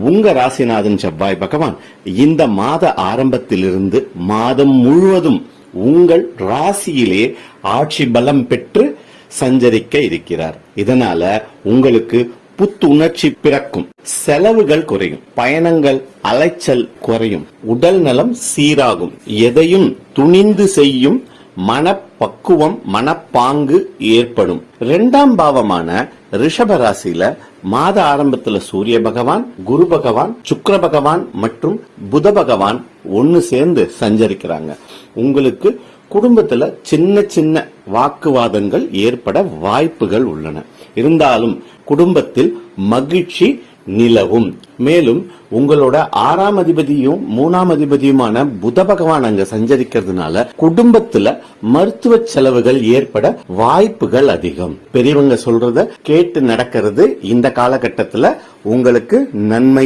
உங்க ராசிநாதன் செவ்வாய் பகவான் இந்த மாத ஆரம்பத்திலிருந்து மாதம் முழுவதும் உங்கள் ராசியிலே ஆட்சி பலம் பெற்று சஞ்சரிக்க இருக்கிறார். இதனால உங்களுக்கு புத்துணர்ச்சி பிறக்கும், செலவுகள் குறையும், பயணங்கள் அலைச்சல் குறையும், உடல் நலம் சீராகும், எதையும் துணிந்து செய்யும் மனப்பக்குவம் மனப்பாங்கு ஏற்படும். 2ஆம் பாவமான ரிஷப ராசியில மாத ஆரம்பத்துல சூரிய பகவான், குரு பகவான், சுக்கிர பகவான் மற்றும் புத பகவான் ஒன்னு சேர்ந்து சஞ்சரிக்கிறாங்க. உங்களுக்கு குடும்பத்துல சின்ன சின்ன வாக்குவாதங்கள் ஏற்பட வாய்ப்புகள் உள்ளன. இருந்தாலும் குடும்பத்தில் மகிழ்ச்சி நிலவும். மேலும் உங்களோட 6ஆம் அதிபதியும் 3ஆம் அதிபதியுமான புத பகவான் அங்க சஞ்சரிக்கிறதுனால குடும்பத்துல மருத்துவ செலவுகள் ஏற்பட வாய்ப்புகள் அதிகம். பெரியவங்க சொல்றத கேட்டு நடக்கிறது இந்த காலகட்டத்துல உங்களுக்கு நன்மை